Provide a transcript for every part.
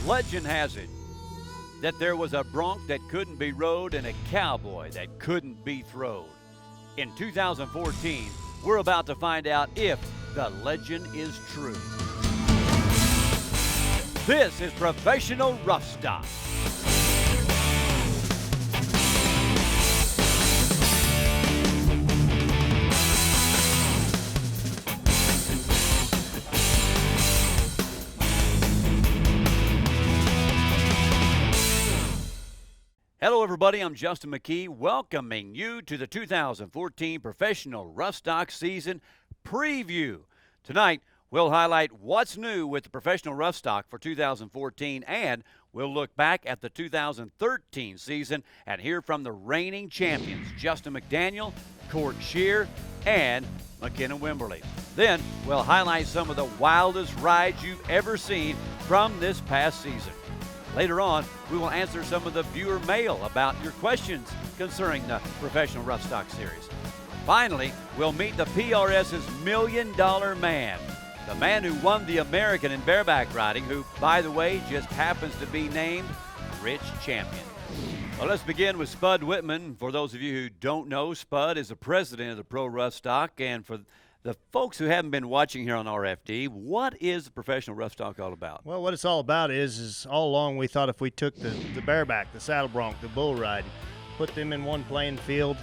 Legend has it that there was a bronc that couldn't be rode and a cowboy that couldn't be throwed. In 2014, we're about to find out if the legend is true. This is Professional Rough Stock. Hello everybody, I'm Justin McKee, welcoming you to the 2014 Professional Rough Stock Season Preview. Tonight, we'll highlight what's new with the Professional Rough Stock for 2014, and we'll look back at the 2013 season and hear from the reigning champions, Justin McDaniel, Court Shear, and McKenna Wimberly. Then, we'll highlight some of the wildest rides you've ever seen from this past season. Later on, we will answer some of the viewer mail about your questions concerning the Professional Rough Stock Series. Finally, we'll meet the PRS's $1 Million Man, the man who won the American in bareback riding, who, by the way, just happens to be named Rich Champion. Well, let's begin with Spud Whitman. For those of you who don't know, Spud is the president of the Pro Rough Stock, and for the folks who haven't been watching here on RFD, what is the Professional Rough Stock all about? Well, what it's all about is all along we thought if we took the bareback, the saddle bronc, the bull ride, put them in one playing field,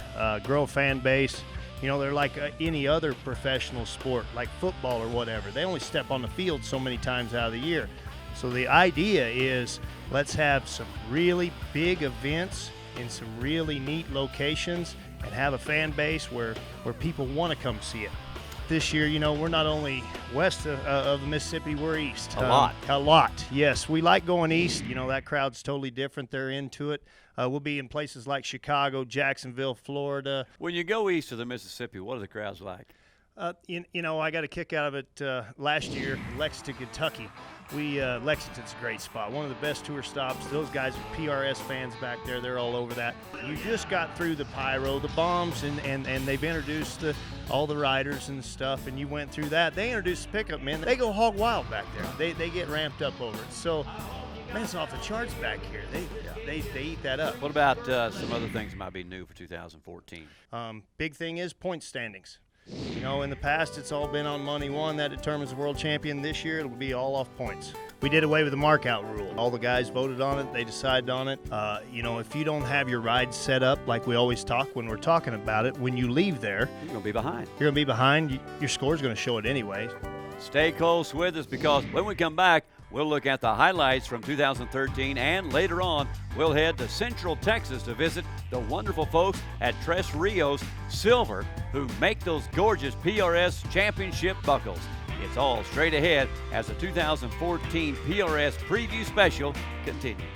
grow a fan base. You know, they're like any other professional sport, like football or whatever. They only step on the field so many times out of the year. So the idea is let's have some really big events in some really neat locations and have a fan base where people want to come see it. This year, you know, we're not only west of the Mississippi, we're east. A lot, yes. We like going east. You know, that crowd's totally different. They're into it. We'll be in places like Chicago, Jacksonville, Florida. When you go east of the Mississippi, what are the crowds like? You know, I got a kick out of it last year, Lexington, Kentucky. Lexington's a great spot, one of the best tour stops. Those guys are PRS fans back there. They're all over that. You just got through the pyro, the bombs, and they've introduced all the riders and stuff, and you went through that. They introduced the pickup, man. They go hog wild back there. They get ramped up over it. So, man, it's off the charts back here. They eat that up. What about some other things that might be new for 2014? Big thing is point standings. You know, in the past, it's all been on money won. That determines the world champion. This year, it'll be all off points. We did away with the mark-out rule. All the guys voted on it. They decided on it. You know, if you don't have your ride set up like we always talk when we're talking about it, when you leave there, you're going to be behind. You're going to be behind. Your score's going to show it anyway. Stay close with us, because when we come back, we'll look at the highlights from 2013, and later on, we'll head to Central Texas to visit the wonderful folks at Tres Rios Silver, who make those gorgeous PRS championship buckles. It's all straight ahead as the 2014 PRS Preview Special continues.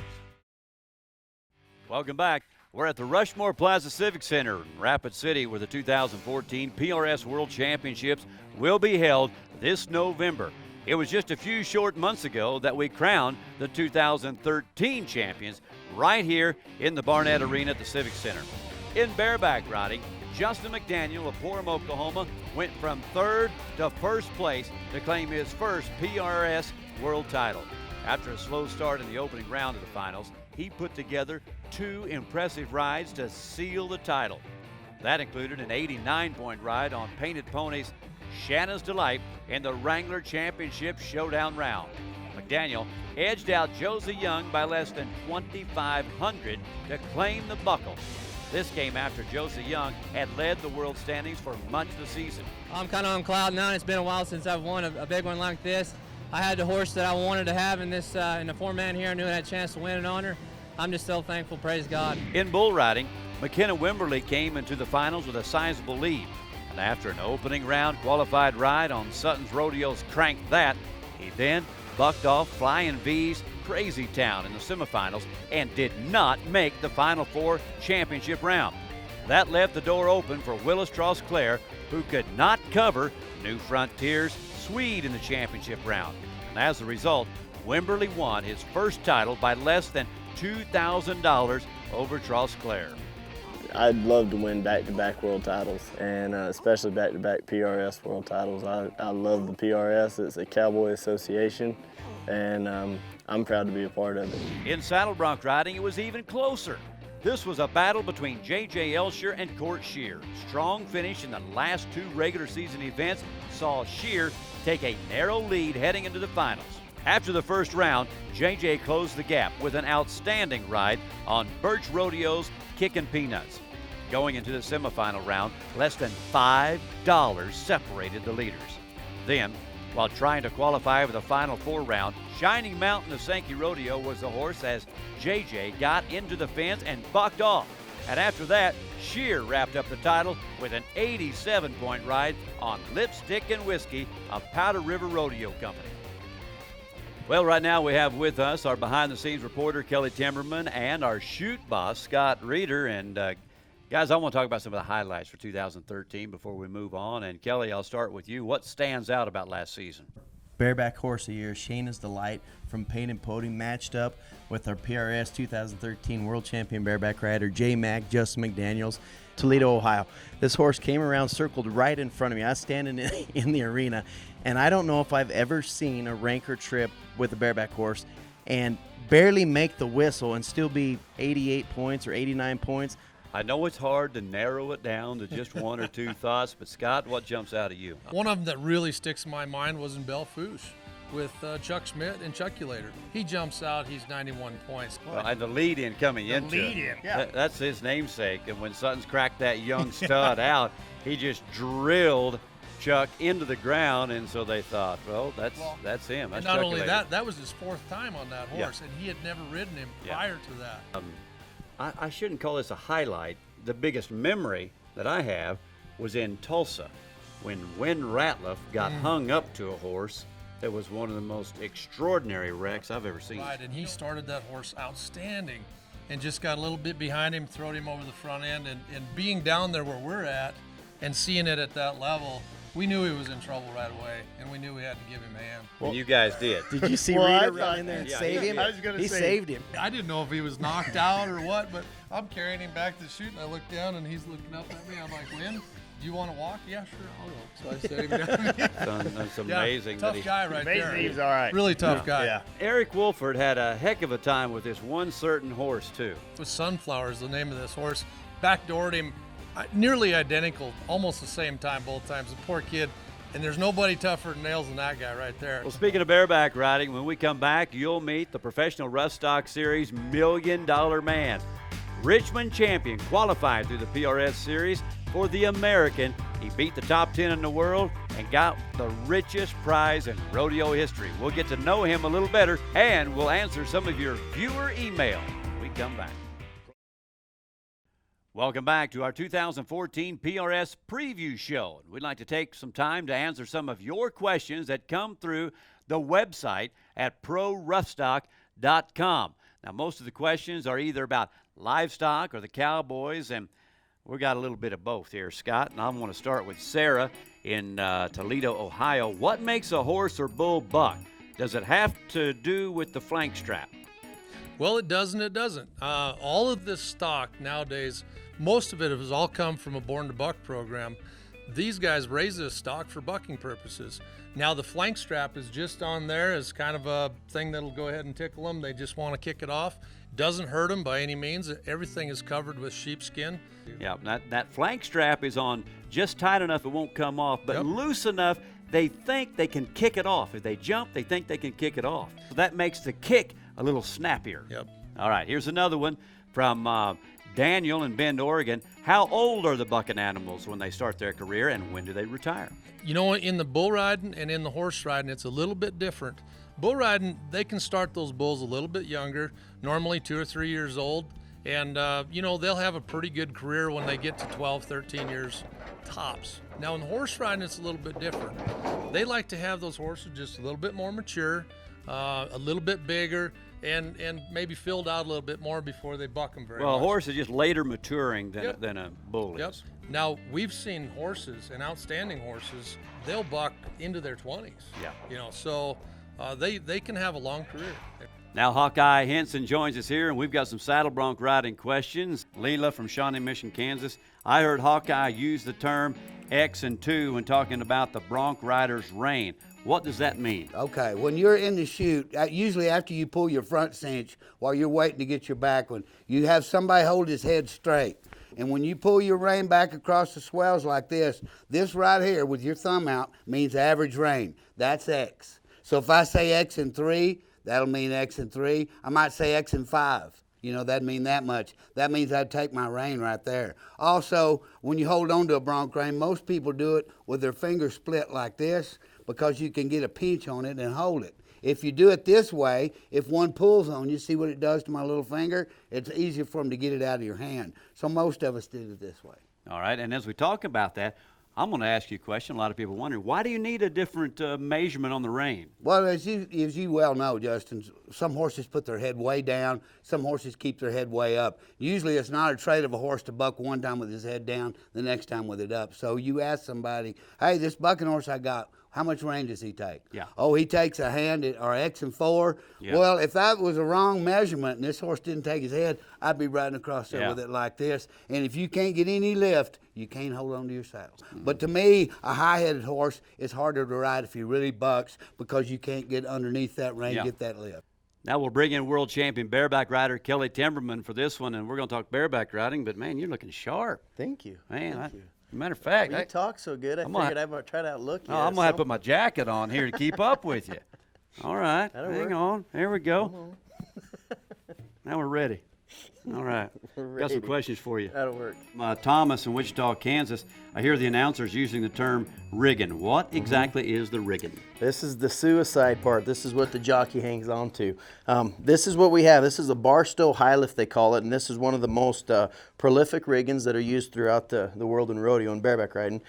Welcome back. We're at the Rushmore Plaza Civic Center in Rapid City, where the 2014 PRS World Championships will be held this November. It was just a few short months ago that we crowned the 2013 champions right here in the Barnett Arena at the Civic Center. In bareback riding, Justin McDaniel of Orem, Oklahoma, went from third to first place to claim his first PRS world title. After a slow start in the opening round of the finals, he put together two impressive rides to seal the title. That included an 89-point ride on Painted Pony's Shanna's Delight in the Wrangler Championship Showdown round. McDaniel edged out Josie Young by less than 2,500 to claim the buckle. This came after Josie Young had led the world standings for much of the season. I'm kind of on cloud nine. It's been a while since I've won a big one like this. I had the horse that I wanted to have in this in the four-man here. I knew I had a chance to win an honor. I'm just so thankful, praise God. In bull riding, McKenna Wimberly came into the finals with a sizable lead. And after an opening round qualified ride on Sutton's Rodeo's Crank That, he then bucked off Flying V's Crazy Town in the semifinals and did not make the Final Four championship round. That left the door open for Willis Trosclair, who could not cover New Frontiers Swede in the championship round. And as a result, Wimberly won his first title by less than $2,000 over Trosclair. I'd love to win back-to-back world titles, and especially back-to-back PRS world titles. I love the PRS. It's a cowboy association, and I'm proud to be a part of it. In saddle bronc riding, it was even closer. This was a battle between J.J. Elsher and Court Shear. Strong finish in the last 2 regular season events saw Shear take a narrow lead heading into the finals. After the first round, J.J. closed the gap with an outstanding ride on Birch Rodeo's Kickin' Peanuts. Going into the semifinal round, less than $5 separated the leaders. Then, while trying to qualify for the final 4 round, Shining Mountain of Sankey Rodeo was the horse as J.J. got into the fence and bucked off. And after that, Shear wrapped up the title with an 87-point ride on Lipstick and Whiskey of Powder River Rodeo Company. Well, right now we have with us our behind-the-scenes reporter, Kelly Timmerman, and our shoot boss, Scott Reeder. And guys, I want to talk about some of the highlights for 2013 before we move on. And Kelly, I'll start with you. What stands out about last season? Bareback Horse of the Year, Shayna's Delight from Paint and Podium, matched up with our PRS 2013 World Champion Bareback rider, J-Mac, Justin McDaniels, Toledo, Ohio. This horse came around, circled right in front of me. I was standing in the arena, and I don't know if I've ever seen a ranker trip with a bareback horse and barely make the whistle and still be 88 points or 89 points. I know it's hard to narrow it down to just 1 or 2 thoughts, but Scott, what jumps out at you? One of them that really sticks in my mind was in Belle-Fourche with Chuck Schmidt and Chuckulator. He jumps out, he's 91 points. Well, and the lead-in coming into lead-in, yeah. That's his namesake. And when Sutton's cracked that young stud out, he just drilled Chuck into the ground, and so they thought, well, that's him. That's And not only Chuckulator. that was his 4th time on that horse, and he had never ridden him prior to that. I shouldn't call this a highlight. The biggest memory that I have was in Tulsa when Wynn Ratliff got hung up to a horse that was one of the most extraordinary wrecks I've ever seen. Right, and he started that horse outstanding and just got a little bit behind him, throwed him over the front end, and being down there where we're at and seeing it at that level, we knew he was in trouble right away, and we knew we had to give him a hand. And you guys did. Did you see Reeder run in there and save him? I was gonna he say- saved him. I didn't know if he was knocked out or what, but I'm carrying him back to the chute, and I look down, and he's looking up at me. I'm like, Lynn, do you want to walk? Yeah, sure, I'll go. So I set him down. That's amazing. Tough that he, guy right Amazing, there. he was all right. Really tough guy. Yeah. Eric Wolford had a heck of a time with this one certain horse, too. With Sunflower's the name of this horse. Backdoored him, nearly identical, almost the same time both times. The poor kid. And there's nobody tougher than nails than that guy right there. Well, speaking of bareback riding, when we come back, you'll meet the Professional Rough Stock Series $1 Million Man. Richmond champion qualified through the PRS Series for the American. He beat the top 10 in the world and got the richest prize in rodeo history. We'll get to know him a little better, and we'll answer some of your viewer email when we come back. Welcome back to our 2014 PRS Preview Show. We'd like to take some time to answer some of your questions that come through the website at proroughstock.com. Now, most of the questions are either about livestock or the Cowboys, and we got a little bit of both here, Scott. And I want to start with Sarah in Toledo, Ohio. What makes a horse or bull buck? Does it have to do with the flank strap? Well, it does and it doesn't. All of this stock nowadays, most of it has all come from a Born to Buck program. These guys raise this stock for bucking purposes. Now the flank strap is just on there as kind of a thing that'll go ahead and tickle them. They just want to kick it off. Doesn't hurt them by any means. Everything is covered with sheepskin. Yeah, that flank strap is on just tight enough it won't come off, but Yep. loose enough they think they can kick it off. If they jump, they think they can kick it off. So that makes the kick a little snappier. Yep. All right, here's another one from Daniel in Bend, Oregon. How old are the bucking animals when they start their career, and when do they retire? You know, in the bull riding and in the horse riding, it's a little bit different. Bull riding, they can start those bulls a little bit younger, normally 2 or 3 years old. And, you know, they'll have a pretty good career when they get to 12, 13 years tops. Now, in horse riding, it's a little bit different. They like to have those horses just a little bit more mature, a little bit bigger, and maybe filled out a little bit more before they buck them very Well, a much. horse is just later maturing than, Yep. than a bull Yep. is. Now, we've seen horses, and outstanding horses, they'll buck into their 20s. Yeah. You know, so they can have a long career. Now Hawkeye Henson joins us here, and we've got some saddle bronc riding questions. Leela from Shawnee Mission, Kansas. I heard Hawkeye use the term X and 2 when talking about the bronc rider's rein. What does that mean? Okay, when you're in the chute, usually after you pull your front cinch, while you're waiting to get your back one, you have somebody hold his head straight. And when you pull your rein back across the swells like this right here with your thumb out means average rein. That's X. So if I say X and 3, that'll mean X and 3. I might say X and 5. You know, that'd mean that much. That means I'd take my rein right there. Also, when you hold on to a bronc rein, most people do it with their fingers split like this because you can get a pinch on it and hold it. If you do it this way, if one pulls on you, see what it does to my little finger? It's easier for them to get it out of your hand. So most of us did it this way. All right, and as we talk about that, I'm going to ask you a question. A lot of people wondering, why do you need a different measurement on the rein? Well, as you well know, Justin, some horses put their head way down. Some horses keep their head way up. Usually it's not a trait of a horse to buck one time with his head down, the next time with it up. So you ask somebody, hey, this bucking horse I got, how much rein does he take? Yeah. Oh, he takes a hand or X and 4. Yeah. Well, if that was a wrong measurement and this horse didn't take his head, I'd be riding across there with it like this. And if you can't get any lift, you can't hold on to your saddle. But to me, a high-headed horse is harder to ride if he really bucks because you can't get underneath that rein, get that lift. Now we'll bring in world champion bareback rider Kelly Timberman for this one, and we're going to talk bareback riding. But, man, you're looking sharp. Thank you. Man, Thank you. Matter of fact, You talk so good, I figured I'd try to outlook you. I'm going to have to put my jacket on here to keep up with you. All right. Hang on. There we go. Now we're ready. All right. Got some questions for you. That'll work. Thomas in Wichita, Kansas. I hear the announcers using the term rigging. What exactly is the rigging? This is the suicide part. This is what the jockey hangs on to. This is what we have. This is a Barstow high lift, they call it, and this is one of the most prolific riggings that are used throughout the world in rodeo and bareback riding.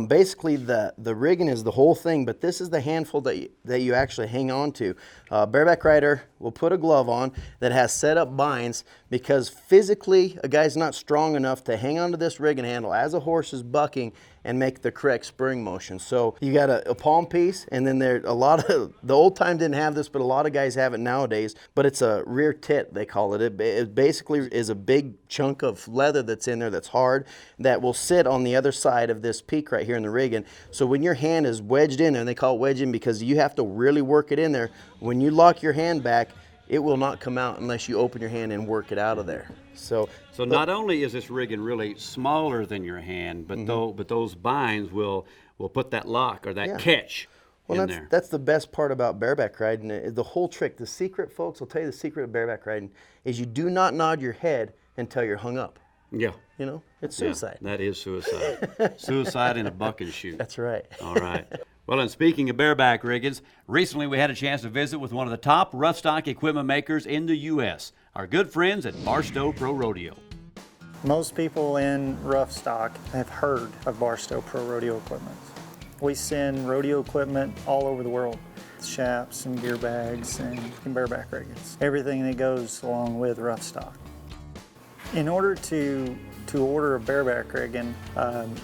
Basically, the rigging is the whole thing, but this is the handful that you actually hang on to. Bareback rider will put a glove on that has set up binds because physically a guy's not strong enough to hang onto this rigging handle as a horse is bucking and make the correct spring motion. So you got a palm piece, and then there a lot of the old time didn't have this, but a lot of guys have it nowadays. But it's a rear tit, they call it. It basically is a big chunk of leather that's in there that's hard that will sit on the other side of this peak right here in the rigging. So when your hand is wedged in there, and they call it wedging because you have to really work it in there. When you lock your hand back, it will not come out unless you open your hand and work it out of there. So not only is this rigging really smaller than your hand, but but those binds will put that lock or that catch in there. That's the best part about bareback riding. The whole trick, the secret, folks, I'll tell you the secret of bareback riding is you do not nod your head until you're hung up. Yeah. You know, it's suicide. Yeah, that is suicide. Suicide in a bucking chute. That's right. All right. Well, and speaking of bareback riggings, recently we had a chance to visit with one of the top rough stock equipment makers in the U.S., our good friends at Barstow Pro Rodeo. Most people in rough stock have heard of Barstow Pro Rodeo equipment. We send rodeo equipment all over the world. Shafts and gear bags and bareback riggings. Everything that goes along with rough stock. In order to order a bareback rigging,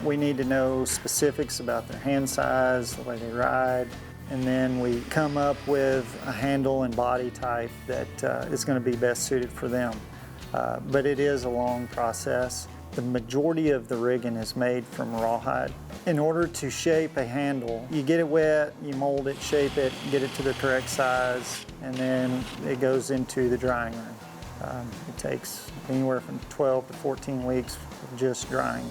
we need to know specifics about their hand size, the way they ride, and then we come up with a handle and body type that is going to be best suited for them. But it is a long process. The majority of the rigging is made from rawhide. In order to shape a handle, you get it wet, you mold it, shape it, get it to the correct size, and then it goes into the drying room. It takes anywhere from 12 to 14 weeks of just drying.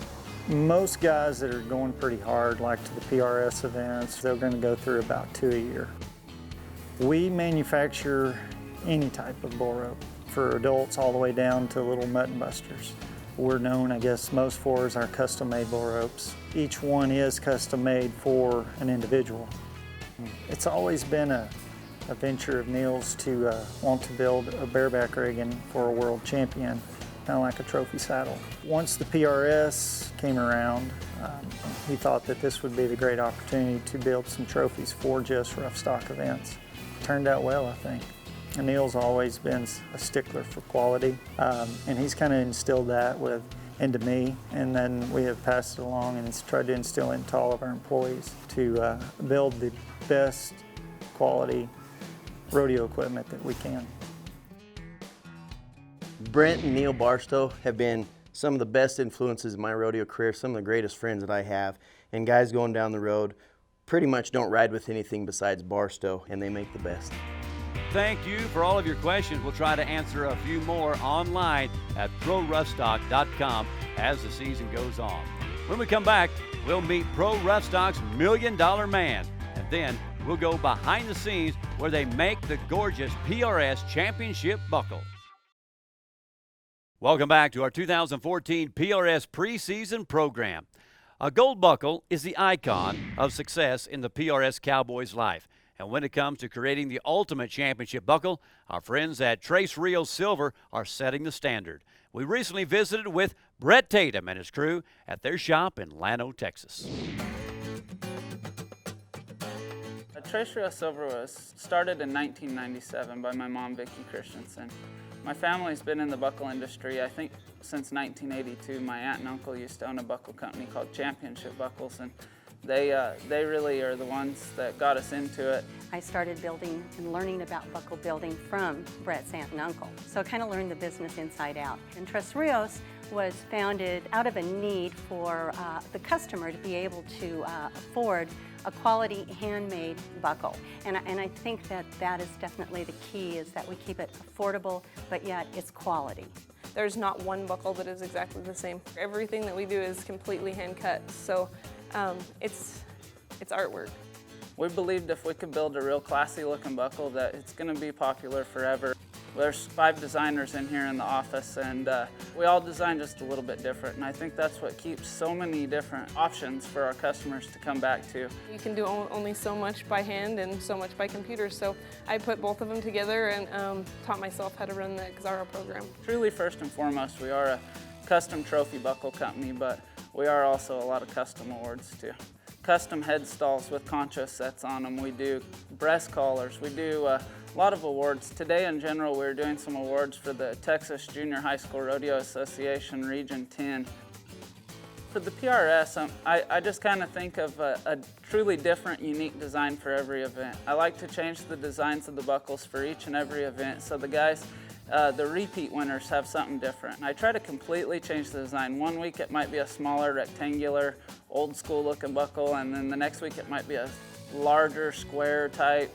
Most guys that are going pretty hard, like to the PRS events, they're going to go through about 2 a year. We manufacture any type of bull rope, for adults all the way down to little mutton busters. We're known, I guess, most for as our custom-made bull ropes. Each one is custom-made for an individual. It's always been a venture of Neil's to want to build a bareback rigging for a world champion, kind of like a trophy saddle. Once the PRS came around, he thought that this would be the great opportunity to build some trophies for just rough stock events. Turned out well, I think. And Neil's always been a stickler for quality, and he's kind of instilled that into me, and then we have passed it along and tried to instill it into all of our employees to build the best quality rodeo equipment that we can. Brent and Neil Barstow have been some of the best influences in my rodeo career, some of the greatest friends that I have, and guys going down the road. pretty much don't ride with anything besides Barstow, and they make the best. Thank you for all of your questions. We'll try to answer a few more online at ProRoughStock.com as the season goes on. When we come back, we'll meet Pro Rough Stock's $1 Million Man, and then we'll go behind the scenes where they make the gorgeous PRS Championship buckle. Welcome back to our 2014 PRS preseason program. A gold buckle is the icon of success in the PRS Cowboys' life. And when it comes to creating the ultimate championship buckle, our friends at Tres Rios Silver are setting the standard. We recently visited with Brett Tatum and his crew at their shop in Llano, Texas. Tres Rios Silver was started in 1997 by my mom, Vicki Christensen. My family's been in the buckle industry, I think, since 1982. My aunt and uncle used to own a buckle company called Championship Buckles, and they really are the ones that got us into it. I started building and learning about buckle building from Brett's aunt and uncle. So I kind of learned the business inside out. And Tres Rios was founded out of a need for the customer to be able to afford a quality handmade buckle. And I think that is definitely the key, is that we keep it affordable, but yet it's quality. There's not one buckle that is exactly the same. Everything that we do is completely hand cut, so it's artwork. We believed if we could build a real classy looking buckle that it's going to be popular forever. There's 5 designers in here in the office, and we all design just a little bit different, and I think that's what keeps so many different options for our customers to come back to. You can do only so much by hand and so much by computer, so I put both of them together and taught myself how to run the Xara program. Truly, first and foremost, we are a custom trophy buckle company, but we are also a lot of custom awards too. Custom head stalls with concho sets on them. We do breast collars. We do a lot of awards. Today in general, we're doing some awards for the Texas Junior High School Rodeo Association Region 10. For the PRS, I just kind of think of a truly different, unique design for every event. I like to change the designs of the buckles for each and every event, so the guys, the repeat winners, have something different. I try to completely change the design. One week it might be a smaller, rectangular, old school looking buckle, and then the next week it might be a larger, square type.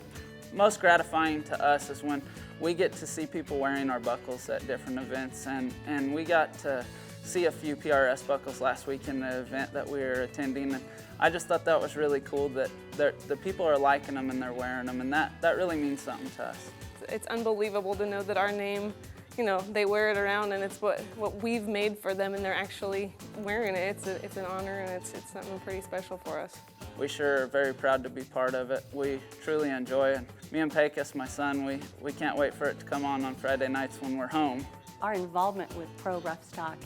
Most gratifying to us is when we get to see people wearing our buckles at different events, and we got to see a few PRS buckles last week in the event that we were attending, and I just thought that was really cool that the people are liking them and they're wearing them, and that really means something to us. It's unbelievable to know that our name, you know, they wear it around and it's what we've made for them, and they're actually wearing it. It's an honor, and it's something pretty special for us. We sure are very proud to be part of it. We truly enjoy it. Me and Pecos, my son, we can't wait for it to come on Friday nights when we're home. Our involvement with Pro Rough Stock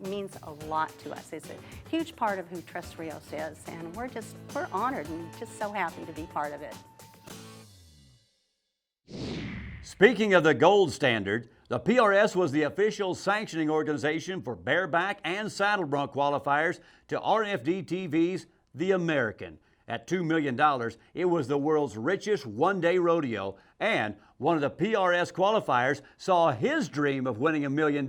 means a lot to us. It's a huge part of who Tres Rios is, and we're honored and just so happy to be part of it. Speaking of the gold standard, the PRS was the official sanctioning organization for bareback and saddle bronc qualifiers to RFD TV's The American. At $2 million, it was the world's richest one-day rodeo, and one of the PRS qualifiers saw his dream of winning $1 million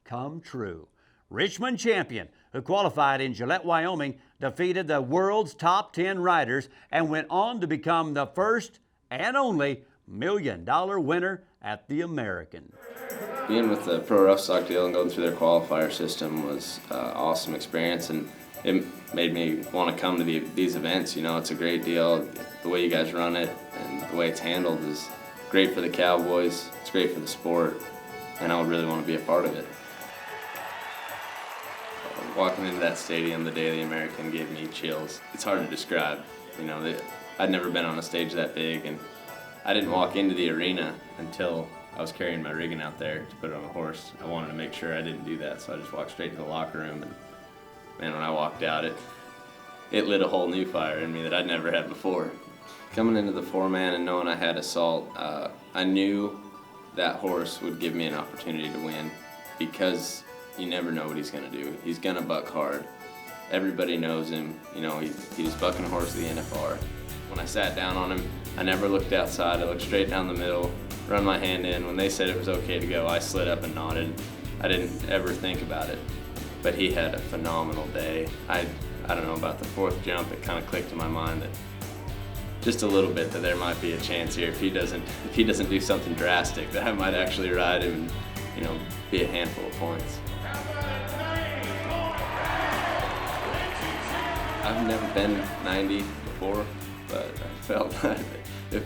come true. Richmond champion, who qualified in Gillette, Wyoming, defeated the world's top 10 riders and went on to become the first and only $1 million winner at the American. Being with the Pro Rough Stock deal and going through their qualifier system was an awesome experience, and it made me want to come to these events. You know, it's a great deal. The way you guys run it and the way it's handled is great for the Cowboys. It's great for the sport, and I would really want to be a part of it. Walking into that stadium the day of the American gave me chills. It's hard to describe. You know, I'd never been on a stage that big, and I didn't walk into the arena until I was carrying my rigging out there to put it on a horse. I wanted to make sure I didn't do that, so I just walked straight to the locker room, and man, when I walked out, it lit a whole new fire in me that I'd never had before. Coming into the 4-man and knowing I had Assault, I knew that horse would give me an opportunity to win, because you never know what he's going to do. He's going to buck hard. Everybody knows him. You know, he was bucking a horse of the NFR. When I sat down on him, I never looked outside. I looked straight down the middle, run my hand in. When they said it was okay to go, I slid up and nodded. I didn't ever think about it. But he had a phenomenal day. I I don't know, about the 4th jump, it kind of clicked in my mind that just a little bit that there might be a chance here if he doesn't do something drastic, that I might actually ride him and, you know, be a handful of points. I've never been 90 before, but I felt that if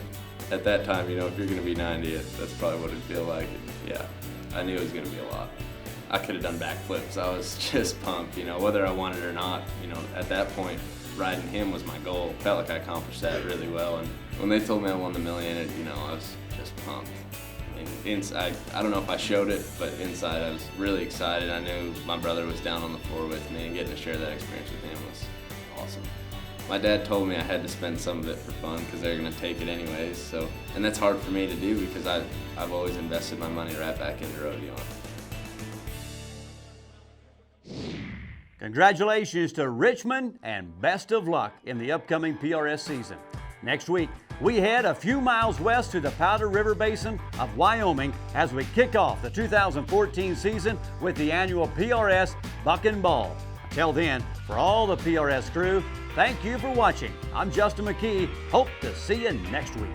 at that time, you know, if you're going to be 90, that's probably what it'd feel like. And yeah, I knew it was going to be a lot. I could have done backflips. I was just pumped, you know, whether I wanted it or not. You know, at that point, riding him was my goal. Felt like I accomplished that really well. And when they told me I won the $1 million, you know, I was just pumped. And inside, I don't know if I showed it, but inside I was really excited. I knew my brother was down on the floor with me, and getting to share that experience with him was awesome. My dad told me I had to spend some of it for fun because they're going to take it anyways. So, and that's hard for me to do because I've always invested my money right back into rodeo. Congratulations to Richmond and best of luck in the upcoming PRS season. Next week, we head a few miles west to the Powder River Basin of Wyoming as we kick off the 2014 season with the annual PRS Buck and Ball. Until then, for all the PRS crew, thank you for watching. I'm Justin McKee. Hope to see you next week.